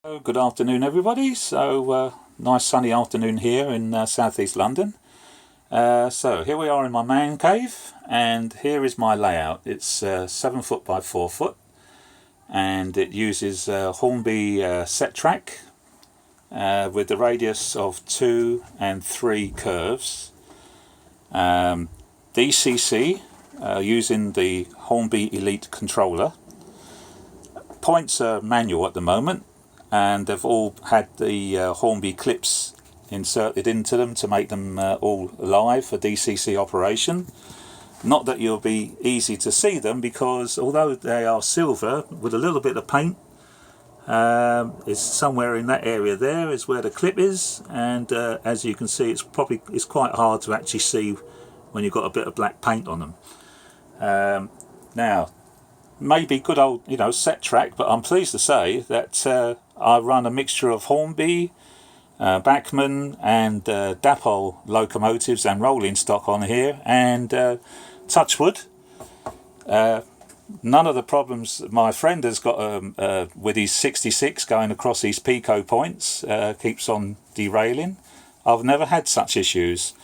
Good afternoon, everybody. Nice sunny afternoon here in southeast London. So here we are in my man cave, and here is my layout. It's 7 foot by 4 foot, and it uses Hornby set track with the radius of 2 and 3 curves. DCC using the Hornby Elite controller. Points are manual at the moment, and they've all had the Hornby clips inserted into them to make them all live for DCC operation. Not that you'll be easy to see them, because although they are silver with a little bit of paint, it's somewhere in that area there is where the clip is, and as you can see, it's quite hard to actually see when you've got a bit of black paint on them. Now, maybe good old set track, but I'm pleased to say that I run a mixture of Hornby, Bachmann and Dapol locomotives and rolling stock on here, and touchwood, none of the problems my friend has got with his 66 going across these Pico points keeps on derailing. I've never had such issues.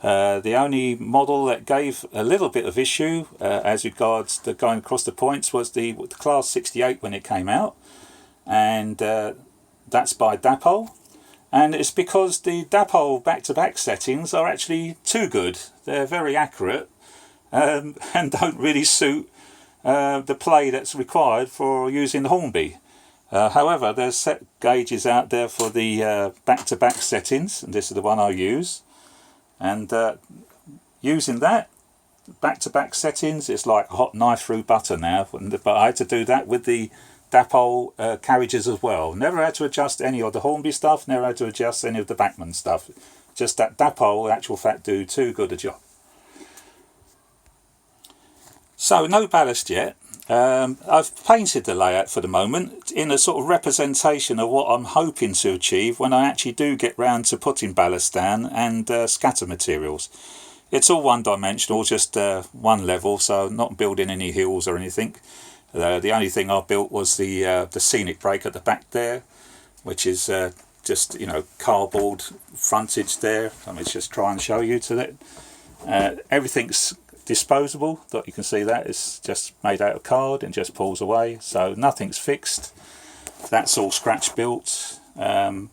The only model that gave a little bit of issue as regards the going across the points was the Class 68 when it came out, and that's by Dapol, and it's because the Dapol back-to-back settings are actually too good. They're very accurate and don't really suit the play that's required for using Hornby. However, there's set gauges out there for the back-to-back settings, and this is the one I use. And using that back-to-back settings, it's like a hot knife through butter now. But I had to do that with the Dapol carriages as well. Never had to adjust any of the Hornby stuff, never had to adjust any of the Bachmann stuff. Just that Dapol, in actual fact, do too good a job. So no ballast yet. I've painted the layout for the moment in a sort of representation of what I'm hoping to achieve when I actually do get round to putting ballast down and scatter materials. It's all one-dimensional, just one level, so not building any hills or anything. The only thing I built was the scenic break at the back there, which is just cardboard frontage there. Let me just try and show you to that. Everything's disposable, that you can see that it's just made out of card and just pulls away, so nothing's fixed. That's all scratch built. The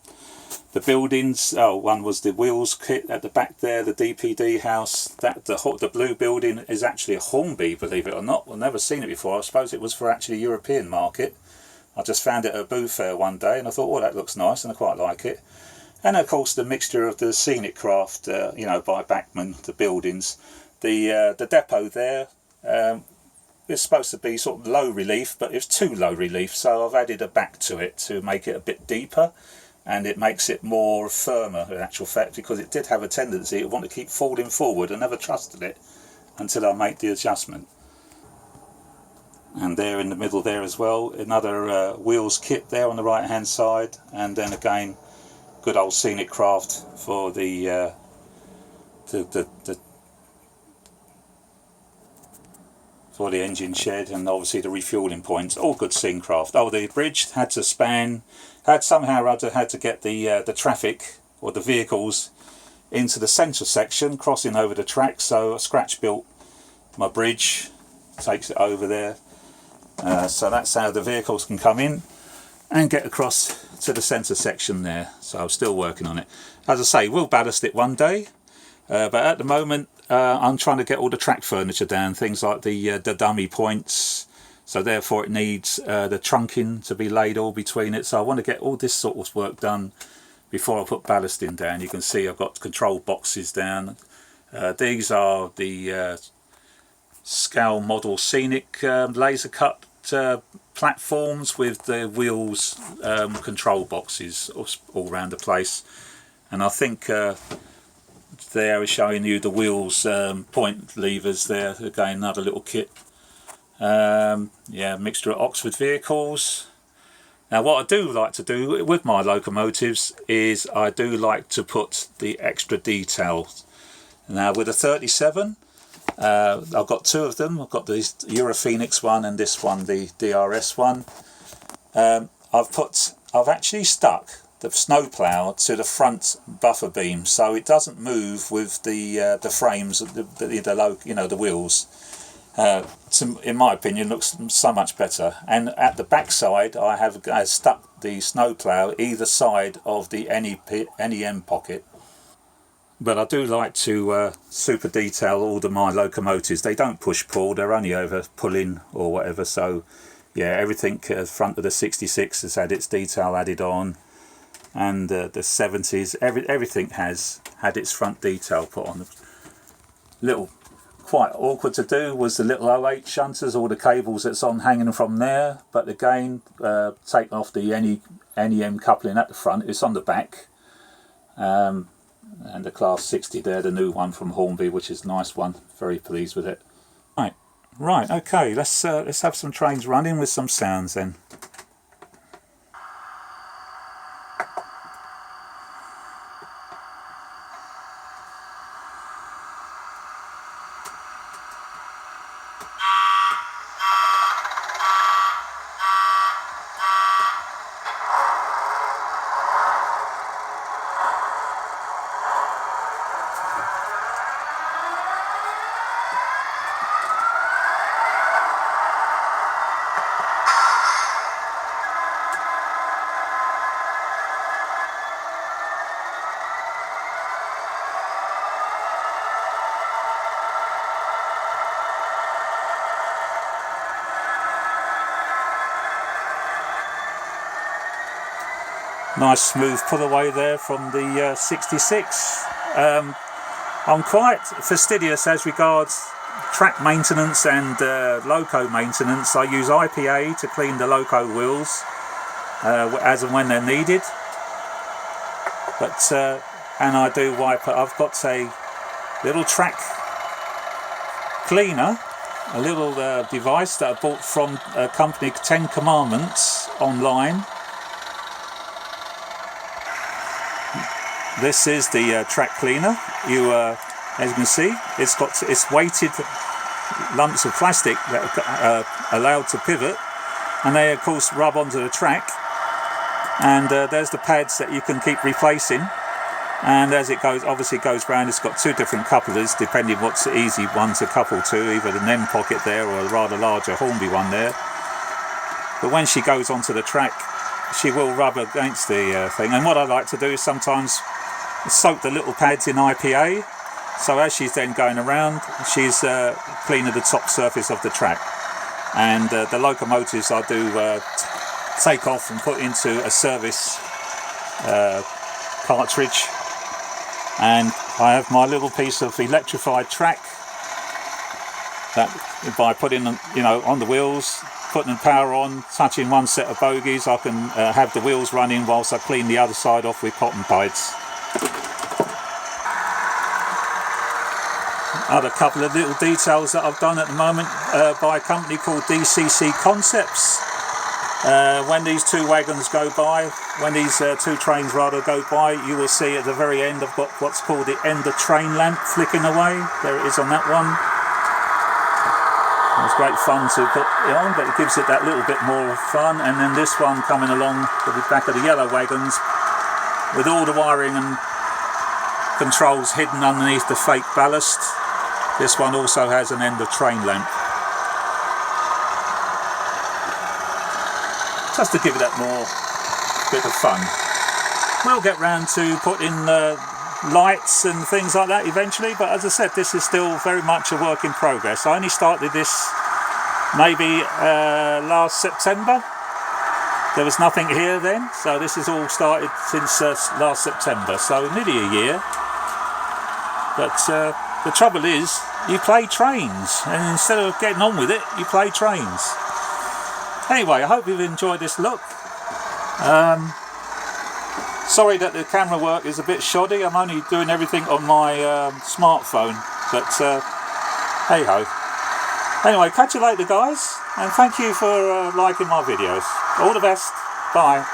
buildings, one was the wheels kit at the back there, the DPD house. That the blue building is actually a Hornby, believe it or not. I've never seen it before. I suppose it was for actually European market. I just found it at a booth fair one day and I thought, oh, that looks nice, and I quite like it. And of course the mixture of the scenic craft by Bachmann, the buildings. The depot there is supposed to be sort of low relief, but it's too low relief, so I've added a back to it to make it a bit deeper, and it makes it more firmer in actual fact, because it did have a tendency to want to keep falling forward. I never trusted it until I made the adjustment. And there in the middle there as well, another wheels kit there on the right hand side, and then again good old scenic craft for the for the engine shed, and obviously the refueling points, all good scene craft. Oh, the bridge had to span, had to get the traffic or the vehicles into the centre section, crossing over the track, so I scratch built my bridge, takes it over there, so that's how the vehicles can come in and get across to the centre section there. So I'm still working on it. As I say, we'll ballast it one day, but at the moment I'm trying to get all the track furniture down, things like the dummy points, so therefore it needs the trunking to be laid all between it. So I want to get all this sort of work done before I put ballasting down. You can see I've got control boxes down. These are the scale model scenic laser cut platforms with the wheels control boxes all around the place, and I think there is showing you the wheels point levers there. Again, another little kit. Mixture of Oxford vehicles. Now what I do like to do with my locomotives is I do like to put the extra detail. Now with a 37, I've got two of them. I've got the Europhoenix one and this one, the DRS one. I've put I've actually stuck the snowplow to the front buffer beam, so it doesn't move with the frames, the wheels. In my opinion, looks so much better. And at the back side, I have stuck the snowplow either side of the NEM pocket. But I do like to super detail all of my locomotives. They don't push-pull, they're only over pulling or whatever. So yeah, everything front of the 66 has had its detail added on, and the 70s, everything has had its front detail put on. Quite awkward to do was the little 08 shunters, all the cables that's on hanging from there. But again, take off the NEM coupling at the front, it's on the back. And the Class 60 there, the new one from Hornby, which is a nice one. Very pleased with it. Right, okay, let's have some trains running with some sounds then. Nice smooth pull away there from the 66. I'm quite fastidious as regards track maintenance and loco maintenance. I use IPA to clean the loco wheels as and when they're needed. But and I do wipe it. I've got a little track cleaner, a little device that I bought from a company, 10 Commandments, online. This is the track cleaner. As you can see, it's weighted lumps of plastic that are allowed to pivot, and they of course rub onto the track. And there's the pads that you can keep replacing. And as it goes, obviously it goes round. It's got two different couplers depending what's the easy one to couple to, either the NEM pocket there or a rather larger Hornby one there. But when she goes onto the track, she will rub against the thing. And what I like to do is sometimes soak the little pads in IPA, so as she's then going around, she's cleaning the top surface of the track. And the locomotives I do take off and put into a service cartridge, and I have my little piece of electrified track that by putting them, on the wheels, putting the power on, touching one set of bogies, I can have the wheels running whilst I clean the other side off with cotton pads. Other couple of little details that I've done at the moment by a company called DCC Concepts. When these two wagons go by, when these two trains rather go by, you will see at the very end I've got what's called the end of train lamp flicking away. There it is on that one. It's great fun to put it on, but it gives it that little bit more fun. And then this one coming along with the back of the yellow wagons, with all the wiring and controls hidden underneath the fake ballast. This one also has an end of train lamp, just to give it that more bit of fun. We'll get round to putting lights and things like that eventually, but as I said, this is still very much a work in progress. I only started this maybe last September. There was nothing here then, so this has all started since last September, so nearly a year. But the trouble is, you play trains, and instead of getting on with it, you play trains. Anyway, I hope you've enjoyed this look. Sorry that the camera work is a bit shoddy. I'm only doing everything on my smartphone, but hey ho. Anyway, catch you later guys, and thank you for liking my videos. All the best. Bye.